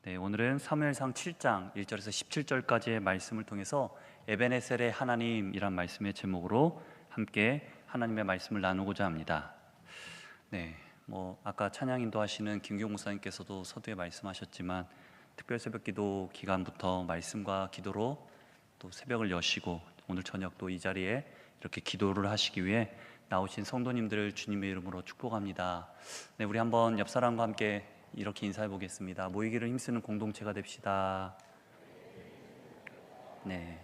네, 오늘은 사무엘상 7장 1절에서 17절까지의 말씀을 통해서 에베네셀의 하나님이란 말씀의 제목으로 함께 하나님의 말씀을 나누고자 합니다. 네, 아까 찬양 인도하시는 김경 목사님께서도 서두에 말씀하셨지만 특별 새벽기도 기간부터 말씀과 기도로 또 새벽을 여시고 오늘 저녁도 이 자리에 이렇게 기도를 하시기 위해 나오신 성도님들을 주님의 이름으로 축복합니다. 네, 우리 한번 옆 사람과 함께 이렇게 인사해 보겠습니다. 모이기를 힘쓰는 공동체가 됩시다. 네,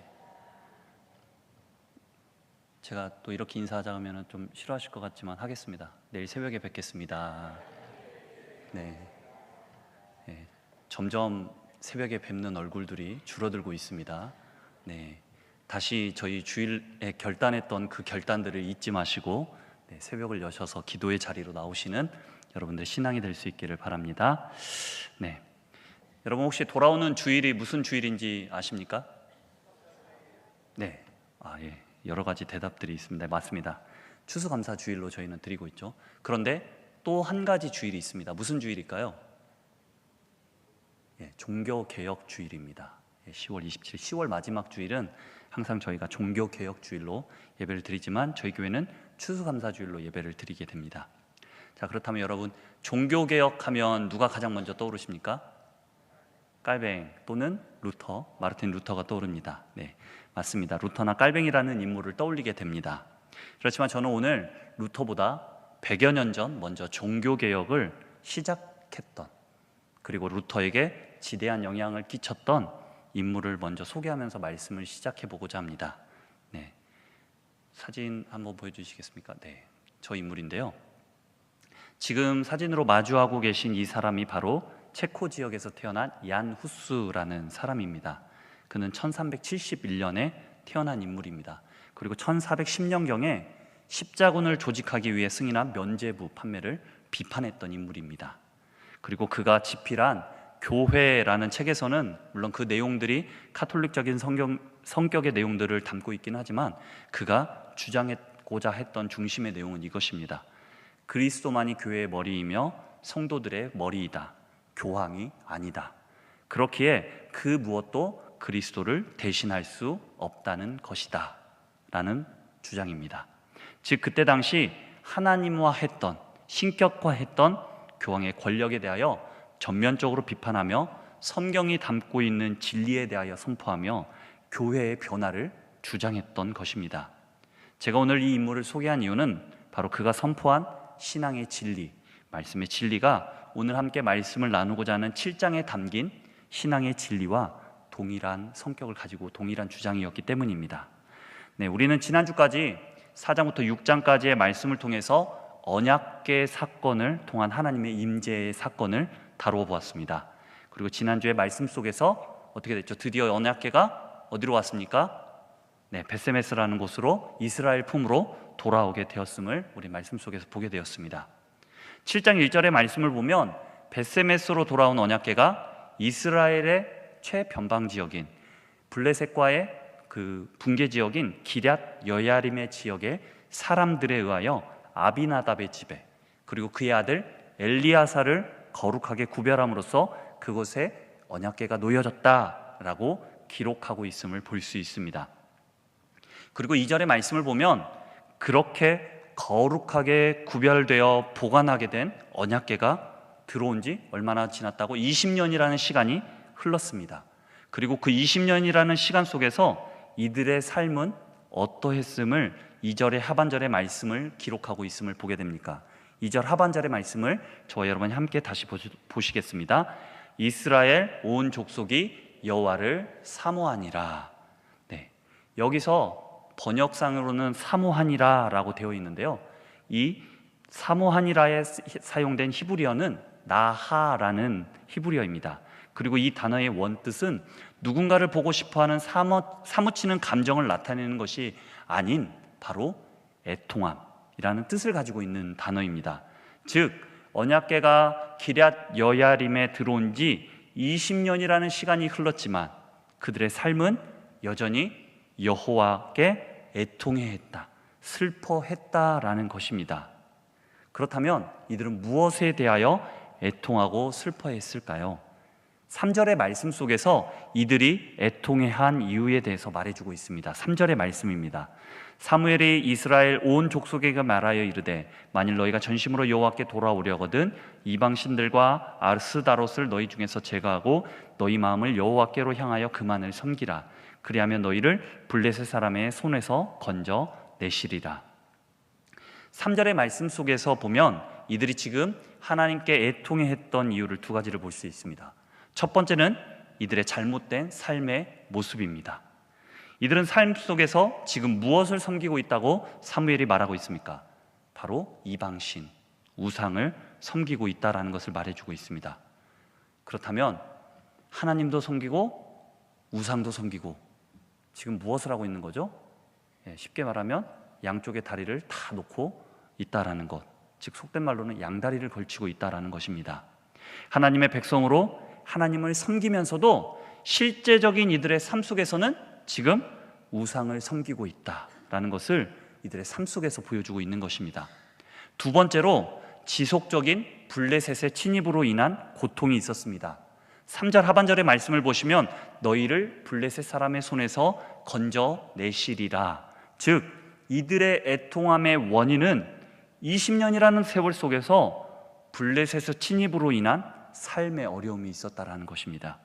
제가 또 이렇게 인사하자 하면 좀 싫어하실 것 같지만 하겠습니다. 내일 새벽에 뵙겠습니다. 네, 네, 점점 새벽에 뵙는 얼굴들이 줄어들고 있습니다. 네, 다시 저희 주일에 결단했던 그 결단들을 잊지 마시고 새벽을 여셔서 기도의 자리로 나오시는 여러분들 신앙이 될 수 있기를 바랍니다. 네, 여러분 혹시 돌아오는 주일이 무슨 주일인지 아십니까? 네, 예, 여러 가지 대답들이 있습니다. 맞습니다. 추수감사 주일로 저희는 드리고 있죠. 그런데 또 한 가지 주일이 있습니다. 무슨 주일일까요? 종교개혁 주일입니다. 10월 27일 10월 마지막 주일은 항상 저희가 종교개혁 주일로 예배를 드리지만 저희 교회는 추수감사 주일로 예배를 드리게 됩니다. 자, 그렇다면 여러분, 종교개혁하면 누가 가장 먼저 떠오르십니까? 깔뱅 또는 루터, 마르틴 루터가 떠오릅니다. 네, 맞습니다. 루터나 깔뱅이라는 인물을 떠올리게 됩니다. 그렇지만 저는 오늘 루터보다 100여 년 전 먼저 종교개혁을 시작했던, 그리고 루터에게 지대한 영향을 끼쳤던 인물을 먼저 소개하면서 말씀을 시작해 보고자 합니다. 네, 사진 한번 보여주시겠습니까? 네, 저 인물인데요. 지금 사진으로 마주하고 계신 이 사람이 바로 체코 지역에서 태어난 얀 후스라는 사람입니다. 그는 1371년에 태어난 인물입니다. 그리고 1410년경에 십자군을 조직하기 위해 승인한 면죄부 판매를 비판했던 인물입니다. 그리고 그가 집필한 교회라는 책에서는 물론 그 내용들이 카톨릭적인 성격의 내용들을 담고 있긴 하지만 그가 주장했고자 했던 중심의 내용은 이것입니다. 그리스도만이 교회의 머리이며 성도들의 머리이다. 교황이 아니다. 그렇기에 그 무엇도 그리스도를 대신할 수 없다는 것이다 라는 주장입니다. 즉 그때 당시 하나님화했던, 신격화했던 교황의 권력에 대하여 전면적으로 비판하며 성경이 담고 있는 진리에 대하여 선포하며 교회의 변화를 주장했던 것입니다. 제가 오늘 이 인물을 소개한 이유는 바로 그가 선포한 신앙의 진리, 말씀의 진리가 오늘 함께 말씀을 나누고자 하는 7장에 담긴 신앙의 진리와 동일한 성격을 가지고 동일한 주장이었기 때문입니다. 네, 우리는 지난주까지 4장부터 6장까지의 말씀을 통해서 언약궤 사건을 통한 하나님의 임재의 사건을 다루어 보았습니다. 그리고 지난주의 말씀 속에서 어떻게 됐죠? 드디어 언약궤가 어디로 왔습니까? 네, 벳세메스라는 곳으로 이스라엘 품으로 돌아오게 되었음을 우리 말씀 속에서 보게 되었습니다. 7장 1절의 말씀을 보면 벳세메스로 돌아온 언약궤가 이스라엘의 최변방 지역인 블레셋과의 그 분계 지역인 기럇 여야림의 지역의 사람들에 의하여 아비나답의 집에, 그리고 그의 아들 엘리야사를 거룩하게 구별함으로써 그곳에 언약궤가 놓여졌다라고 기록하고 있음을 볼 수 있습니다. 그리고 2절의 말씀을 보면 그렇게 거룩하게 구별되어 보관하게 된 언약궤가 들어온 지 얼마나 지났다고? 20년이라는 시간이 흘렀습니다. 그리고 그 20년이라는 시간 속에서 이들의 삶은 어떠했음을 2절의 하반절의 말씀을 기록하고 있음을 보게 됩니까? 2절 하반절의 말씀을 저와 여러분이 함께 다시 보시겠습니다. 이스라엘 온 족속이 여호와를 사모하니라. 네, 여기서 번역상으로는 사모하니라 라고 되어 있는데요, 이 사모하니라에 사용된 히브리어는 나하라는 히브리어입니다. 그리고 이 단어의 원뜻은 누군가를 보고 싶어하는 사무치는 감정을 나타내는 것이 아닌 바로 애통함이라는 뜻을 가지고 있는 단어입니다. 즉 언약궤가 기럇 여야림에 들어온 지 20년이라는 시간이 흘렀지만 그들의 삶은 여전히 여호와께 애통해했다, 슬퍼했다라는 것입니다. 그렇다면 이들은 무엇에 대하여 애통하고 슬퍼했을까요? 3절의 말씀 속에서 이들이 애통해한 이유에 대해서 말해주고 있습니다. 3절의 말씀입니다. 사무엘이 이스라엘 온 족속에게 말하여 이르되 만일 너희가 전심으로 여호와께 돌아오려거든 이방 신들과 아스다롯을 너희 중에서 제거하고 너희 마음을 여호와께로 향하여 그만을 섬기라. 그리하면 너희를 블레셋 사람의 손에서 건져 내시리라. 3절의 말씀 속에서 보면 이들이 지금 하나님께 애통해했던 이유를 두 가지를 볼 수 있습니다. 첫 번째는 이들의 잘못된 삶의 모습입니다. 이들은 삶 속에서 지금 무엇을 섬기고 있다고 사무엘이 말하고 있습니까? 바로 이방신, 우상을 섬기고 있다라는 것을 말해주고 있습니다. 그렇다면 하나님도 섬기고 우상도 섬기고 지금 무엇을 하고 있는 거죠? 쉽게 말하면 양쪽의 다리를 다 놓고 있다라는 것, 즉 속된 말로는 양다리를 걸치고 있다라는 것입니다. 하나님의 백성으로 하나님을 섬기면서도 실제적인 이들의 삶 속에서는 지금 우상을 섬기고 있다라는 것을 이들의 삶 속에서 보여주고 있는 것입니다. 두 번째로 지속적인 블레셋의 침입으로 인한 고통이 있었습니다. 3절 하반절의 말씀을 보시면 너희를 블레셋 사람의 손에서 건져내시리라. 즉 이들의 애통함의 원인은 20년이라는 세월 속에서 블레셋의 침입으로 인한 삶의 어려움이 있었다라는 것입니다.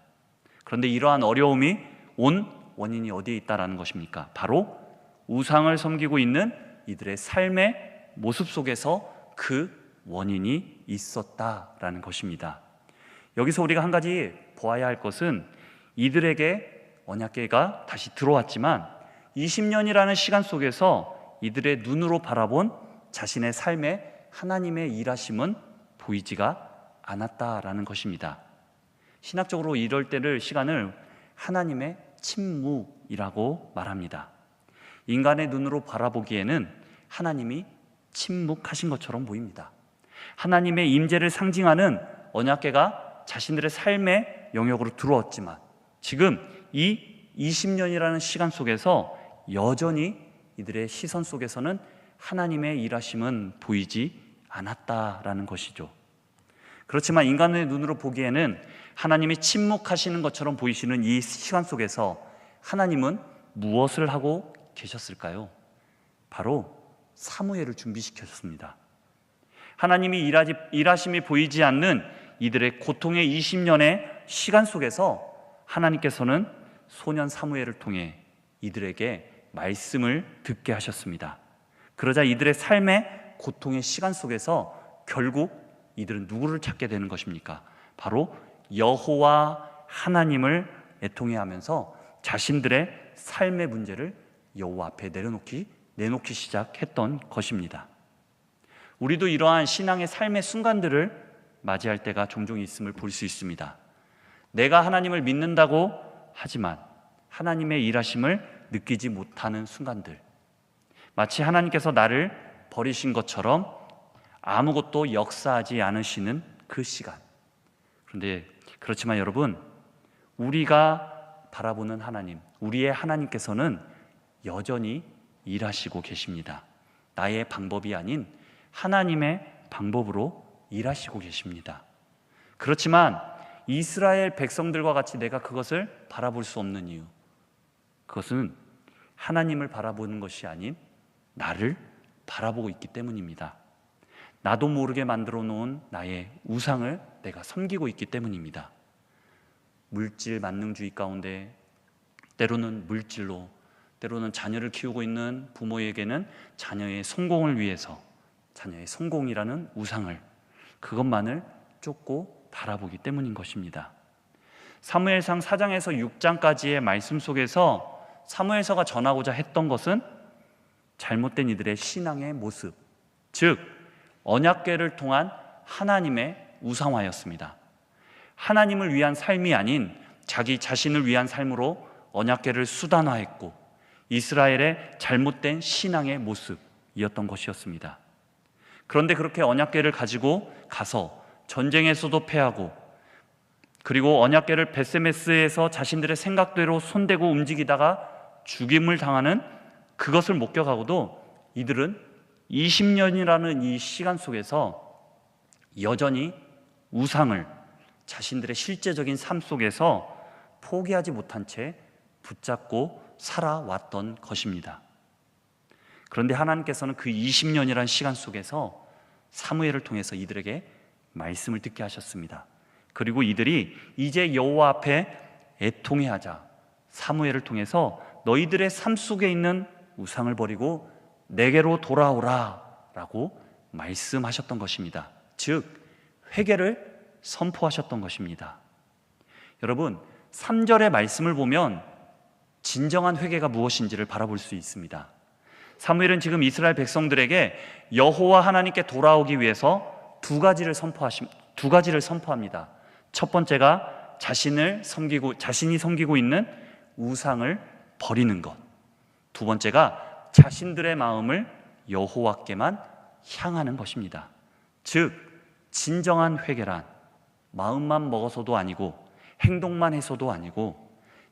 그런데 이러한 어려움이 온 원인이 어디에 있다라는 것입니까? 바로 우상을 섬기고 있는 이들의 삶의 모습 속에서 그 원인이 있었다라는 것입니다. 여기서 우리가 한 가지 보아야 할 것은 이들에게 언약궤가 다시 들어왔지만 20년이라는 시간 속에서 이들의 눈으로 바라본 자신의 삶에 하나님의 일하심은 보이지가 않았다라는 것입니다. 신학적으로 이럴 때를 시간을 하나님의 침묵이라고 말합니다. 인간의 눈으로 바라보기에는 하나님이 침묵하신 것처럼 보입니다. 하나님의 임재를 상징하는 언약궤가 자신들의 삶의 영역으로 들어왔지만 지금 이 20년이라는 시간 속에서 여전히 이들의 시선 속에서는 하나님의 일하심은 보이지 않았다라는 것이죠. 그렇지만 인간의 눈으로 보기에는 하나님이 침묵하시는 것처럼 보이시는 이 시간 속에서 하나님은 무엇을 하고 계셨을까요? 바로 사무엘을 준비시켰습니다. 하나님이 일하심이 보이지 않는 이들의 고통의 20년의 시간 속에서 하나님께서는 소년 사무엘을 통해 이들에게 말씀을 듣게 하셨습니다. 그러자 이들의 삶의 고통의 시간 속에서 결국 이들은 누구를 찾게 되는 것입니까? 바로 여호와 하나님을 애통해하면서 자신들의 삶의 문제를 여호와 앞에 내놓기 시작했던 것입니다. 우리도 이러한 신앙의 삶의 순간들을 맞이할 때가 종종 있음을 볼 수 있습니다. 내가 하나님을 믿는다고 하지만 하나님의 일하심을 느끼지 못하는 순간들, 마치 하나님께서 나를 버리신 것처럼 아무것도 역사하지 않으시는 그 시간. 그런데 그렇지만 여러분, 우리가 바라보는 하나님, 우리의 하나님께서는 여전히 일하시고 계십니다. 나의 방법이 아닌 하나님의 방법으로 일하시고 계십니다. 그렇지만 이스라엘 백성들과 같이 내가 그것을 바라볼 수 없는 이유, 그것은 하나님을 바라보는 것이 아닌 나를 바라보고 있기 때문입니다. 나도 모르게 만들어 놓은 나의 우상을 내가 섬기고 있기 때문입니다. 물질 만능주의 가운데 때로는 물질로, 때로는 자녀를 키우고 있는 부모에게는 자녀의 성공을 위해서 자녀의 성공이라는 우상을, 그것만을 쫓고 바라보기 때문인 것입니다. 사무엘상 4장에서 6장까지의 말씀 속에서 사무엘서가 전하고자 했던 것은 잘못된 이들의 신앙의 모습, 즉 언약궤를 통한 하나님의 우상화였습니다. 하나님을 위한 삶이 아닌 자기 자신을 위한 삶으로 언약궤를 수단화했고 이스라엘의 잘못된 신앙의 모습이었던 것이었습니다. 그런데 그렇게 언약궤를 가지고 가서 전쟁에서도 패하고, 그리고 언약궤를 베세메스에서 자신들의 생각대로 손대고 움직이다가 죽임을 당하는 그것을 목격하고도 이들은 20년이라는 이 시간 속에서 여전히 우상을 자신들의 실제적인 삶 속에서 포기하지 못한 채 붙잡고 살아왔던 것입니다. 그런데 하나님께서는 그 20년이라는 시간 속에서 사무엘을 통해서 이들에게 말씀을 듣게 하셨습니다. 그리고 이들이 이제 여호와 앞에 애통해하자 사무엘을 통해서 너희들의 삶 속에 있는 우상을 버리고 내게로 돌아오라 라고 말씀하셨던 것입니다. 즉 회개를 선포하셨던 것입니다. 여러분, 3절의 말씀을 보면 진정한 회개가 무엇인지를 바라볼 수 있습니다. 사무엘은 지금 이스라엘 백성들에게 여호와 하나님께 돌아오기 위해서 두 가지를 선포합니다. 첫 번째가 자신이 섬기고 있는 우상을 버리는 것. 두 번째가 자신들의 마음을 여호와께만 향하는 것입니다. 즉 진정한 회개란 마음만 먹어서도 아니고 행동만 해서도 아니고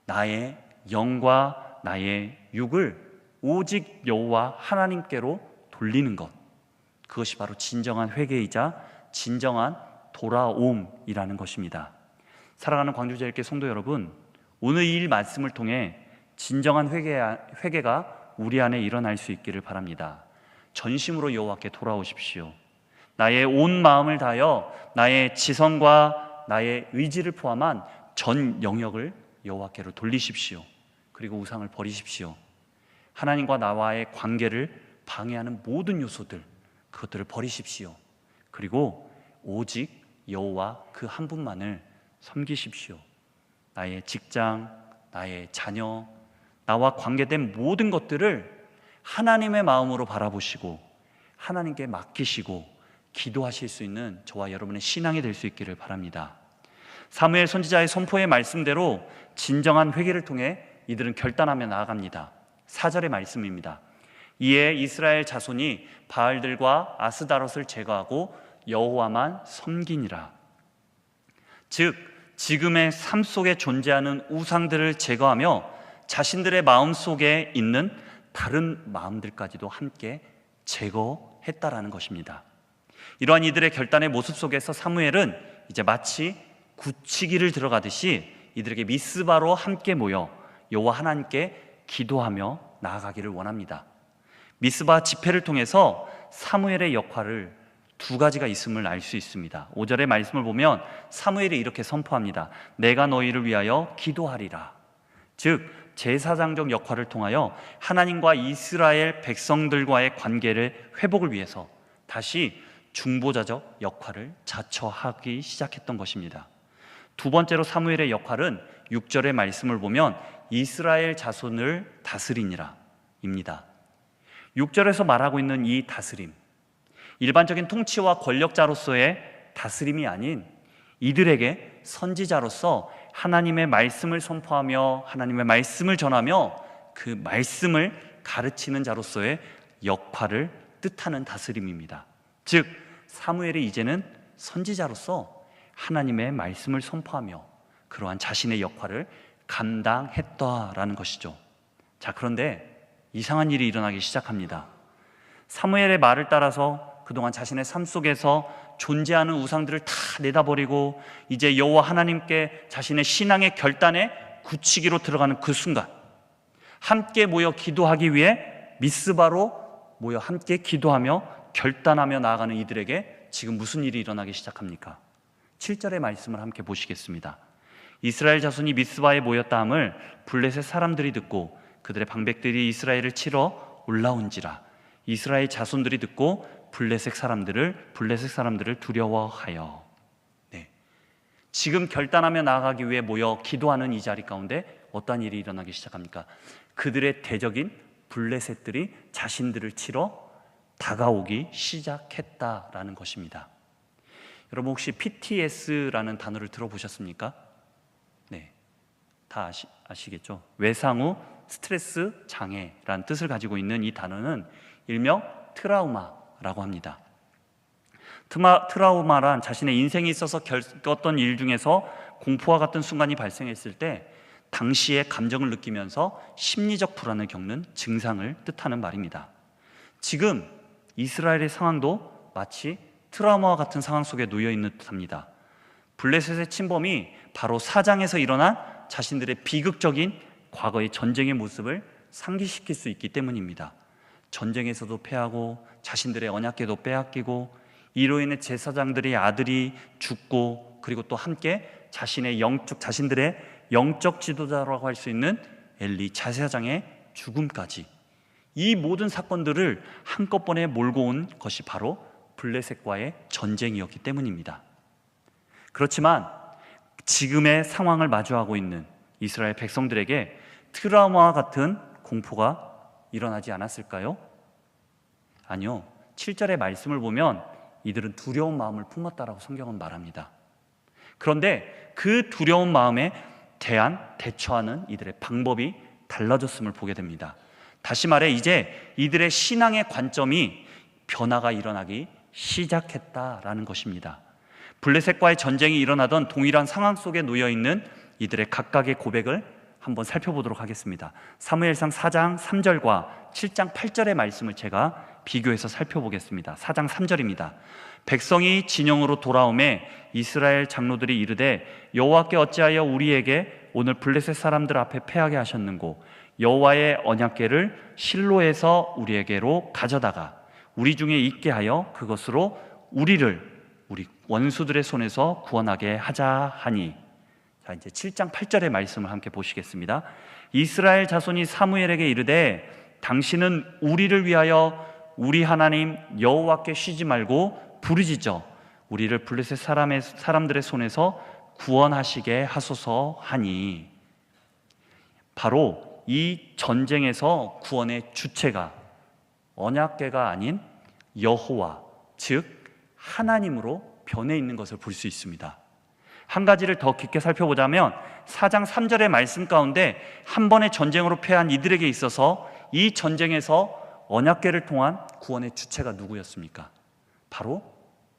나의 영과 나의 육을 오직 여호와 하나님께로 돌리는 것, 그것이 바로 진정한 회개이자 진정한 돌아옴이라는 것입니다. 사랑하는 광주제일교회 성도 여러분, 오늘 이 말씀을 통해 진정한 회개가 우리 안에 일어날 수 있기를 바랍니다. 전심으로 여호와께 돌아오십시오. 나의 온 마음을 다하여 나의 지성과 나의 의지를 포함한 전 영역을 여호와께로 돌리십시오. 그리고 우상을 버리십시오. 하나님과 나와의 관계를 방해하는 모든 요소들, 그것들을 버리십시오. 그리고 오직 여호와 그 한 분만을 섬기십시오. 나의 직장, 나의 자녀, 나와 관계된 모든 것들을 하나님의 마음으로 바라보시고 하나님께 맡기시고 기도하실 수 있는 저와 여러분의 신앙이 될 수 있기를 바랍니다. 사무엘 선지자의 선포의 말씀대로 진정한 회개를 통해 이들은 결단하며 나아갑니다. 4절의 말씀입니다. 이에 이스라엘 자손이 바알들과 아스다롯을 제거하고 여호와만 섬기니라. 즉 지금의 삶 속에 존재하는 우상들을 제거하며 자신들의 마음 속에 있는 다른 마음들까지도 함께 제거했다라는 것입니다. 이러한 이들의 결단의 모습 속에서 사무엘은 이제 마치 굳히기를 들어가듯이 이들에게 미스바로 함께 모여 여호와 하나님께 기도하며 나아가기를 원합니다. 미스바 집회를 통해서 사무엘의 역할을 두 가지가 있음을 알 수 있습니다. 5절의 말씀을 보면 사무엘이 이렇게 선포합니다. 내가 너희를 위하여 기도하리라. 즉 제사장적 역할을 통하여 하나님과 이스라엘 백성들과의 관계를 회복을 위해서 다시 중보자적 역할을 자처하기 시작했던 것입니다. 두 번째로 사무엘의 역할은 6절의 말씀을 보면 이스라엘 자손을 다스리니라 입니다. 6절에서 말하고 있는 이 다스림, 일반적인 통치와 권력자로서의 다스림이 아닌 이들에게 선지자로서 하나님의 말씀을 선포하며 하나님의 말씀을 전하며 그 말씀을 가르치는 자로서의 역할을 뜻하는 다스림입니다. 즉 사무엘이 이제는 선지자로서 하나님의 말씀을 선포하며 그러한 자신의 역할을 감당했다라는 것이죠. 자, 그런데 이상한 일이 일어나기 시작합니다. 사무엘의 말을 따라서 그동안 자신의 삶 속에서 존재하는 우상들을 다 내다버리고 이제 여호와 하나님께 자신의 신앙의 결단에 굳히기로 들어가는 그 순간, 함께 모여 기도하기 위해 미스바로 모여 함께 기도하며 결단하며 나아가는 이들에게 지금 무슨 일이 일어나기 시작합니까? 7절의 말씀을 함께 보시겠습니다. 이스라엘 자손이 미스바에 모였다 함을 블레셋 사람들이 듣고 그들의 방백들이 이스라엘을 치러 올라온지라. 이스라엘 자손들이 듣고 블레셋 사람들을 두려워하여. 네. 지금 결단하며 나아가기 위해 모여 기도하는 이 자리 가운데 어떠한 일이 일어나기 시작합니까? 그들의 대적인 블레셋들이 자신들을 치러 다가오기 시작했다라는 것입니다. 여러분 혹시 PTS라는 단어를 들어보셨습니까? 네, 다 아시겠죠? 외상 후 스트레스 장애라는 뜻을 가지고 있는 이 단어는 일명 트라우마라고 합니다. 트라우마란 자신의 인생에 있어서 겪었던 일 중에서 공포와 같은 순간이 발생했을 때 당시의 감정을 느끼면서 심리적 불안을 겪는 증상을 뜻하는 말입니다. 지금 이스라엘의 상황도 마치 트라우마와 같은 상황 속에 놓여 있는 듯합니다. 블레셋의 침범이 바로 4장에서 일어난 자신들의 비극적인 과거의 전쟁의 모습을 상기시킬 수 있기 때문입니다. 전쟁에서도 패하고 자신들의 언약궤도 빼앗기고 이로 인해 제사장들의 아들이 죽고, 그리고 또 함께 자신들의 영적 지도자라고 할 수 있는 엘리 제사장의 죽음까지, 이 모든 사건들을 한꺼번에 몰고 온 것이 바로 블레셋과의 전쟁이었기 때문입니다. 그렇지만 지금의 상황을 마주하고 있는 이스라엘 백성들에게 트라우마와 같은 공포가 일어나지 않았을까요? 아니요. 7절의 말씀을 보면 이들은 두려운 마음을 품었다라고 성경은 말합니다. 그런데 그 두려운 마음에 대처하는 이들의 방법이 달라졌음을 보게 됩니다. 다시 말해 이제 이들의 신앙의 관점이 변화가 일어나기 시작했다라는 것입니다. 블레셋과의 전쟁이 일어나던 동일한 상황 속에 놓여있는 이들의 각각의 고백을 한번 살펴보도록 하겠습니다. 사무엘상 4장 3절과 7장 8절의 말씀을 제가 비교해서 살펴보겠습니다. 4장 3절입니다. 백성이 진영으로 돌아오매 이스라엘 장로들이 이르되 여호와께 어찌하여 우리에게 오늘 블레셋 사람들 앞에 패하게 하셨는고, 여호와의 언약궤를 실로에서 우리에게로 가져다가 우리 중에 있게 하여 그것으로 우리 원수들의 손에서 구원하게 하자 하니. 자, 이제 7장 8절의 말씀을 함께 보시겠습니다. 이스라엘 자손이 사무엘에게 이르되 당신은 우리를 위하여 우리 하나님 여호와께 쉬지 말고 부르짖어 우리를 블레셋 사람들의 손에서 구원하시게 하소서 하니. 바로 이 전쟁에서 구원의 주체가 언약궤가 아닌 여호와, 즉 하나님으로 변해 있는 것을 볼 수 있습니다. 한 가지를 더 깊게 살펴보자면 4장 3절의 말씀 가운데 한 번의 전쟁으로 패한 이들에게 있어서 이 전쟁에서 언약궤를 통한 구원의 주체가 누구였습니까? 바로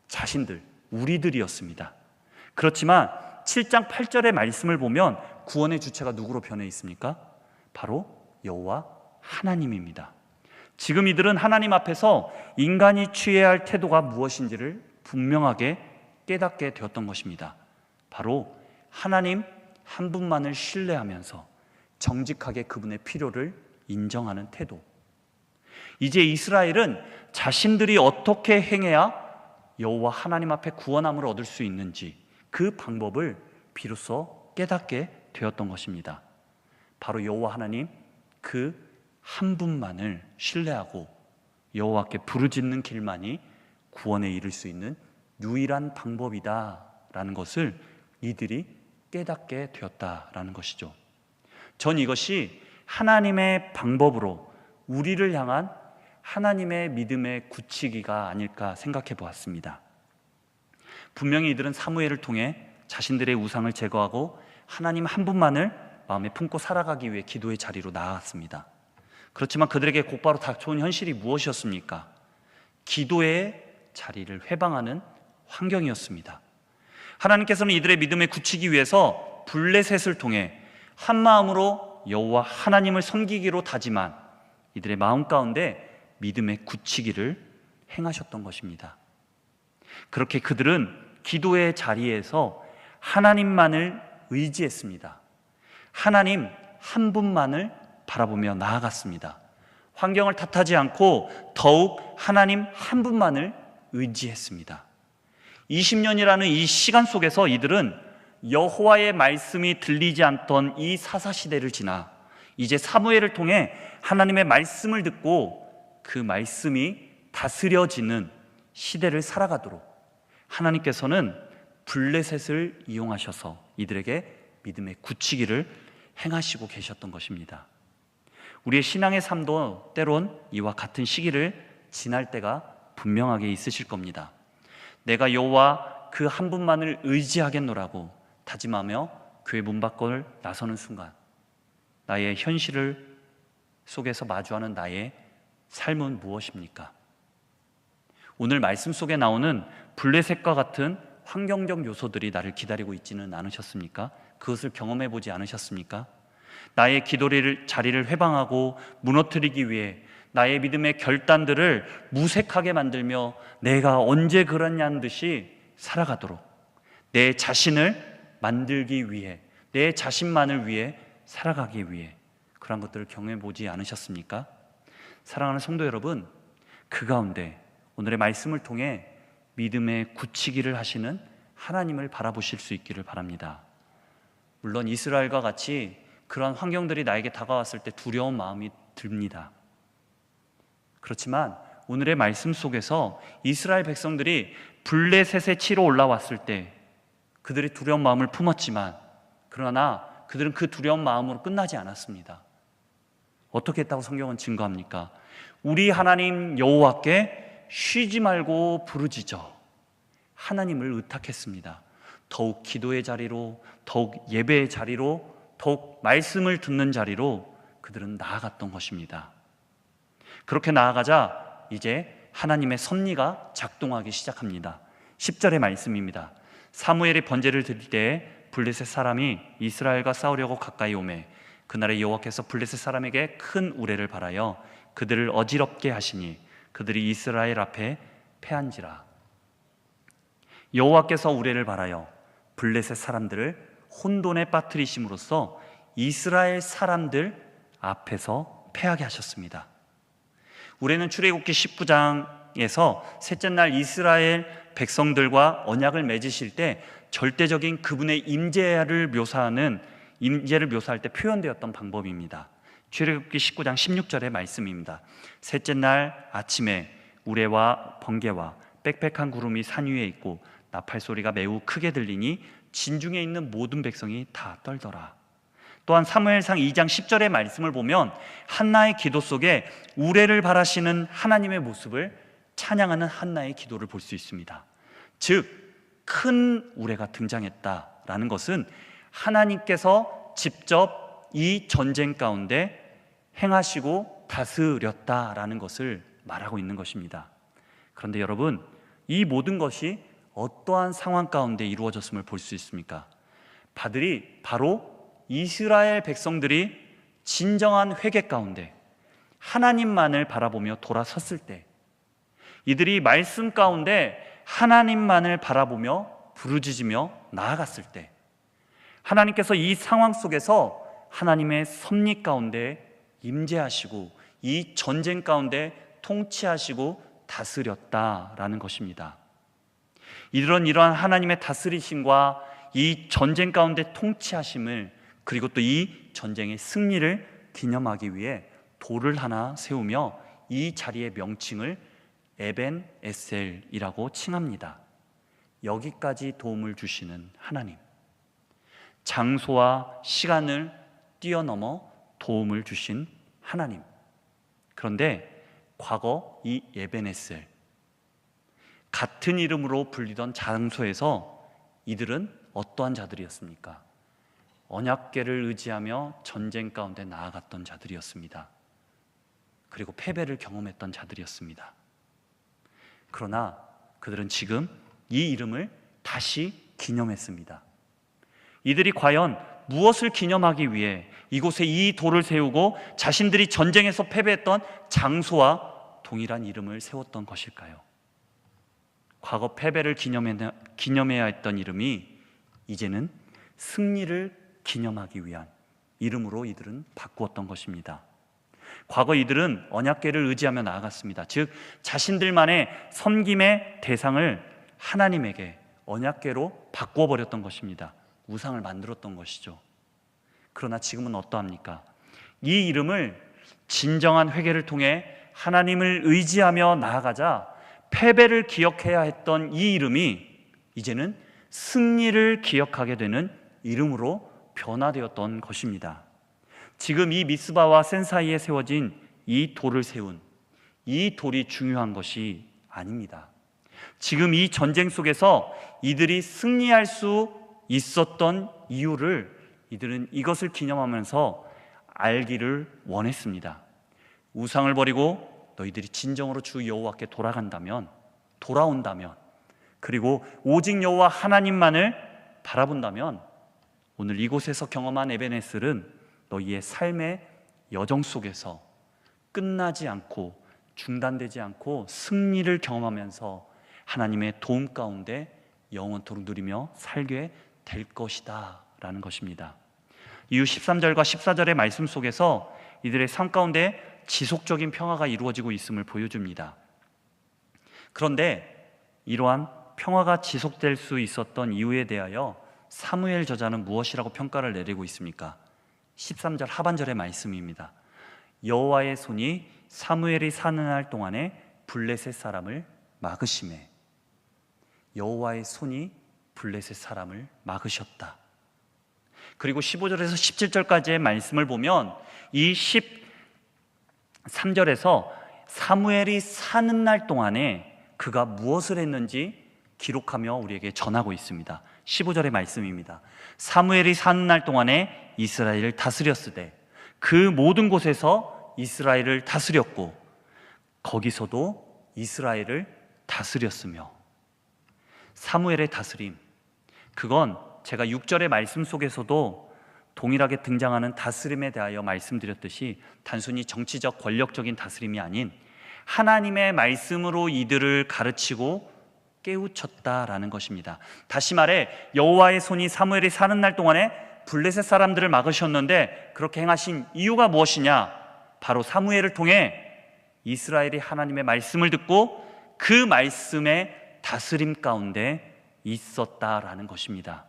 자신들, 우리들이었습니다. 그렇지만 7장 8절의 말씀을 보면 구원의 주체가 누구로 변해 있습니까? 바로 여호와 하나님입니다. 지금 이들은 하나님 앞에서 인간이 취해야 할 태도가 무엇인지를 분명하게 깨닫게 되었던 것입니다. 바로 하나님 한 분만을 신뢰하면서 정직하게 그분의 필요를 인정하는 태도. 이제 이스라엘은 자신들이 어떻게 행해야 여호와 하나님 앞에 구원함을 얻을 수 있는지 그 방법을 비로소 깨닫게 되었던 것입니다. 바로 여호와 하나님 그 한 분만을 신뢰하고 여호와께 부르짖는 길만이 구원에 이를 수 있는 유일한 방법이다라는 것을 이들이 깨닫게 되었다라는 것이죠. 전 이것이 하나님의 방법으로 우리를 향한 하나님의 믿음의 굳히기가 아닐까 생각해 보았습니다. 분명히 이들은 사무엘을 통해 자신들의 우상을 제거하고 하나님 한 분만을 마음에 품고 살아가기 위해 기도의 자리로 나아갔습니다. 그렇지만 그들에게 곧바로 닥쳐온 현실이 무엇이었습니까? 기도의 자리를 회방하는 환경이었습니다. 하나님께서는 이들의 믿음에 굳히기 위해서 블레셋을 통해 한 마음으로 여호와 하나님을 섬기기로 다짐한 이들의 마음 가운데 믿음의 굳히기를 행하셨던 것입니다. 그렇게 그들은 기도의 자리에서 하나님만을 의지했습니다. 하나님 한 분만을 바라보며 나아갔습니다. 환경을 탓하지 않고 더욱 하나님 한 분만을 의지했습니다. 20년이라는 이 시간 속에서 이들은 여호와의 말씀이 들리지 않던 이 사사시대를 지나 이제 사무엘을 통해 하나님의 말씀을 듣고 그 말씀이 다스려지는 시대를 살아가도록 하나님께서는 블레셋을 이용하셔서 이들에게 믿음의 굳히기를 행하시고 계셨던 것입니다. 우리의 신앙의 삶도 때론 이와 같은 시기를 지날 때가 분명하게 있으실 겁니다. 내가 여호와 그 한 분만을 의지하겠노라고 다짐하며 교회 문 밖을 나서는 순간 나의 현실을 속에서 마주하는 나의 삶은 무엇입니까? 오늘 말씀 속에 나오는 블레셋과 같은 환경적 요소들이 나를 기다리고 있지는 않으셨습니까? 그것을 경험해 보지 않으셨습니까? 나의 기도의 자리를 회방하고 무너뜨리기 위해 나의 믿음의 결단들을 무색하게 만들며 내가 언제 그랬냐는 듯이 살아가도록 내 자신을 만들기 위해, 내 자신만을 위해 살아가기 위해 그런 것들을 경험해 보지 않으셨습니까? 사랑하는 성도 여러분, 그 가운데 오늘의 말씀을 통해 믿음의 굳히기를 하시는 하나님을 바라보실 수 있기를 바랍니다. 물론 이스라엘과 같이 그러한 환경들이 나에게 다가왔을 때 두려운 마음이 듭니다. 그렇지만 오늘의 말씀 속에서 이스라엘 백성들이 블레셋에 치러 올라왔을 때 그들이 두려운 마음을 품었지만, 그러나 그들은 그 두려운 마음으로 끝나지 않았습니다. 어떻게 했다고 성경은 증거합니까? 우리 하나님 여호와께 쉬지 말고 부르짖어 하나님을 의탁했습니다. 더욱 기도의 자리로, 더욱 예배의 자리로, 더욱 말씀을 듣는 자리로 그들은 나아갔던 것입니다. 그렇게 나아가자 이제 하나님의 섭리가 작동하기 시작합니다. 10절의 말씀입니다. 사무엘이 번제를 드릴 때에 블레셋 사람이 이스라엘과 싸우려고 가까이 오매 그날에 여호와께서 블레셋 사람에게 큰 우레를 발하여 그들을 어지럽게 하시니 그들이 이스라엘 앞에 패한지라. 여호와께서 우레를 발하여 블레셋 사람들을 혼돈에 빠뜨리심으로써 이스라엘 사람들 앞에서 패하게 하셨습니다. 우레는 출애굽기 19장에서 셋째 날 이스라엘 백성들과 언약을 맺으실 때 절대적인 그분의 임재를 묘사할 때 표현되었던 방법입니다. 출애굽기 19장 16절의 말씀입니다. 셋째 날 아침에 우레와 번개와 빽빽한 구름이 산 위에 있고 나팔 소리가 매우 크게 들리니 진중에 있는 모든 백성이 다 떨더라. 또한 사무엘상 2장 10절의 말씀을 보면 한나의 기도 속에 우레를 바라시는 하나님의 모습을 찬양하는 한나의 기도를 볼 수 있습니다. 즉 큰 우레가 등장했다라는 것은 하나님께서 직접 이 전쟁 가운데 행하시고 다스렸다라는 것을 말하고 있는 것입니다. 그런데 여러분, 이 모든 것이 어떠한 상황 가운데 이루어졌음을 볼 수 있습니까? 바로 이스라엘 백성들이 진정한 회개 가운데 하나님만을 바라보며 돌아섰을 때, 이들이 말씀 가운데 하나님만을 바라보며 부르짖으며 나아갔을 때, 하나님께서 이 상황 속에서 하나님의 섭리 가운데 임재하시고 이 전쟁 가운데 통치하시고 다스렸다라는 것입니다. 이러한 하나님의 다스리심과 이 전쟁 가운데 통치하심을, 그리고 또 이 전쟁의 승리를 기념하기 위해 돌을 하나 세우며 이 자리의 명칭을 에벤 에셀이라고 칭합니다. 여기까지 도움을 주시는 하나님, 장소와 시간을 뛰어넘어 도움을 주신 하나님. 그런데 과거 이 에벤 에셀, 같은 이름으로 불리던 장소에서 이들은 어떠한 자들이었습니까? 언약궤를 의지하며 전쟁 가운데 나아갔던 자들이었습니다. 그리고 패배를 경험했던 자들이었습니다. 그러나 그들은 지금 이 이름을 다시 기념했습니다. 이들이 과연 무엇을 기념하기 위해 이곳에 이 돌을 세우고 자신들이 전쟁에서 패배했던 장소와 동일한 이름을 세웠던 것일까요? 과거 패배를 기념해야 했던 이름이 이제는 승리를 기념하기 위한 이름으로 이들은 바꾸었던 것입니다. 과거 이들은 언약궤를 의지하며 나아갔습니다. 즉 자신들만의 섬김의 대상을 하나님에게 언약궤로 바꾸어 버렸던 것입니다. 우상을 만들었던 것이죠. 그러나 지금은 어떠합니까? 이 이름을 진정한 회개를 통해 하나님을 의지하며 나아가자 패배를 기억해야 했던 이 이름이 이제는 승리를 기억하게 되는 이름으로 변화되었던 것입니다. 지금 이 미스바와 센 사이에 세워진 이 돌을 세운 이 돌이 중요한 것이 아닙니다. 지금 이 전쟁 속에서 이들이 승리할 수 있었던 이유를 이들은 이것을 기념하면서 알기를 원했습니다. 우상을 버리고 너희들이 진정으로 주 여호와께 돌아온다면, 그리고 오직 여호와 하나님만을 바라본다면 오늘 이곳에서 경험한 에베네셀은 너희의 삶의 여정 속에서 끝나지 않고 중단되지 않고 승리를 경험하면서 하나님의 도움 가운데 영원토록 누리며 살게 될 것이다 라는 것입니다. 이후 13절과 14절의 말씀 속에서 이들의 삶 가운데 지속적인 평화가 이루어지고 있음을 보여줍니다. 그런데 이러한 평화가 지속될 수 있었던 이유에 대하여 사무엘 저자는 무엇이라고 평가를 내리고 있습니까? 13절 하반절의 말씀입니다. 여호와의 손이 사무엘이 사는 날 동안에 블레셋 사람을 막으시매. 여호와의 손이 블레셋 사람을 막으셨다. 그리고 15절에서 17절까지의 말씀을 보면 이 13절에서 사무엘이 사는 날 동안에 그가 무엇을 했는지 기록하며 우리에게 전하고 있습니다. 15절의 말씀입니다. 사무엘이 사는 날 동안에 이스라엘을 다스렸으되 그 모든 곳에서 이스라엘을 다스렸고 거기서도 이스라엘을 다스렸으며. 사무엘의 다스림, 그건 제가 6절의 말씀 속에서도 동일하게 등장하는 다스림에 대하여 말씀드렸듯이 단순히 정치적 권력적인 다스림이 아닌 하나님의 말씀으로 이들을 가르치고 깨우쳤다라는 것입니다. 다시 말해 여호와의 손이 사무엘이 사는 날 동안에 블레셋 사람들을 막으셨는데 그렇게 행하신 이유가 무엇이냐? 바로 사무엘을 통해 이스라엘이 하나님의 말씀을 듣고 그 말씀의 다스림 가운데 있었다라는 것입니다.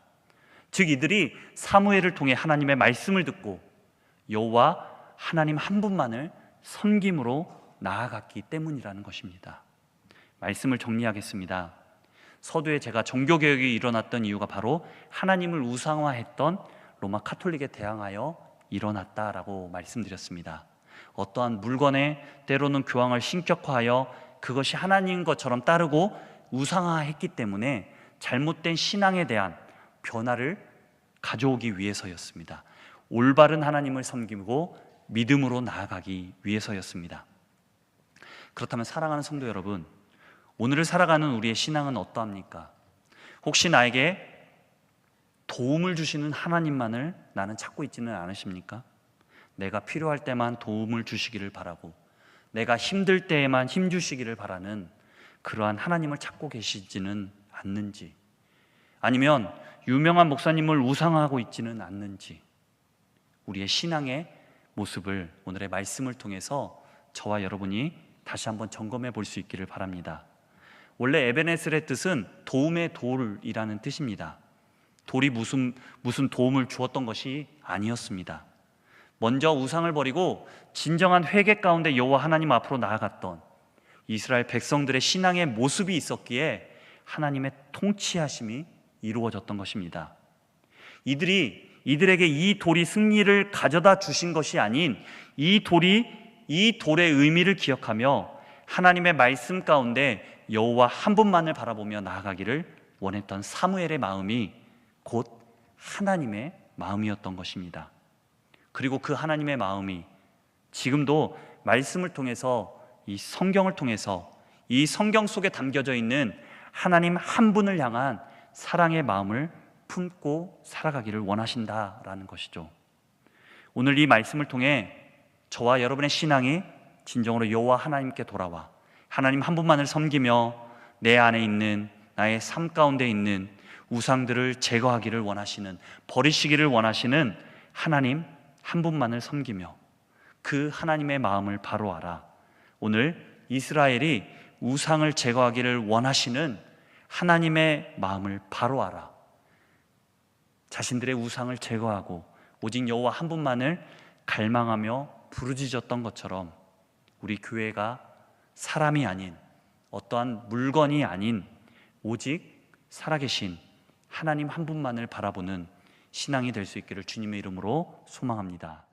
즉 이들이 사무엘을 통해 하나님의 말씀을 듣고 여호와 하나님 한 분만을 섬김으로 나아갔기 때문이라는 것입니다. 말씀을 정리하겠습니다. 서두에 제가 종교개혁이 일어났던 이유가 바로 하나님을 우상화했던 로마 카톨릭에 대항하여 일어났다라고 말씀드렸습니다. 어떠한 물건에 때로는 교황을 신격화하여 그것이 하나님인 것처럼 따르고 우상화했기 때문에 잘못된 신앙에 대한 변화를 가져오기 위해서였습니다. 올바른 하나님을 섬기고 믿음으로 나아가기 위해서였습니다. 그렇다면 사랑하는 성도 여러분, 오늘을 살아가는 우리의 신앙은 어떠합니까? 혹시 나에게 도움을 주시는 하나님만을 나는 찾고 있지는 않으십니까? 내가 필요할 때만 도움을 주시기를 바라고 내가 힘들 때에만 힘 주시기를 바라는 그러한 하나님을 찾고 계시지는 않는지, 아니면 유명한 목사님을 우상화하고 있지는 않는지, 우리의 신앙의 모습을 오늘의 말씀을 통해서 저와 여러분이 다시 한번 점검해 볼 수 있기를 바랍니다. 원래 에베네셀의 뜻은 도움의 돌이라는 뜻입니다. 돌이 무슨 도움을 주었던 것이 아니었습니다. 먼저 우상을 버리고 진정한 회개 가운데 여호와 하나님 앞으로 나아갔던 이스라엘 백성들의 신앙의 모습이 있었기에 하나님의 통치하심이 이루어졌던 것입니다. 이들에게 이 돌이 승리를 가져다 주신 것이 아닌 이 돌의 의미를 기억하며 하나님의 말씀 가운데 여호와 한 분만을 바라보며 나아가기를 원했던 사무엘의 마음이 곧 하나님의 마음이었던 것입니다. 그리고 그 하나님의 마음이 지금도 말씀을 통해서, 이 성경을 통해서, 이 성경 속에 담겨져 있는 하나님 한 분을 향한 사랑의 마음을 품고 살아가기를 원하신다라는 것이죠. 오늘 이 말씀을 통해 저와 여러분의 신앙이 진정으로 여호와 하나님께 돌아와 하나님 한 분만을 섬기며 내 안에 있는, 나의 삶 가운데 있는 우상들을 제거하기를 원하시는, 버리시기를 원하시는 하나님 한 분만을 섬기며 그 하나님의 마음을 바로 알아. 오늘 이스라엘이 우상을 제거하기를 원하시는 하나님의 마음을 바로 알아. 자신들의 우상을 제거하고 오직 여호와 한 분만을 갈망하며 부르짖었던 것처럼 우리 교회가 사람이 아닌, 어떠한 물건이 아닌 오직 살아계신 하나님 한 분만을 바라보는 신앙이 될 수 있기를 주님의 이름으로 소망합니다.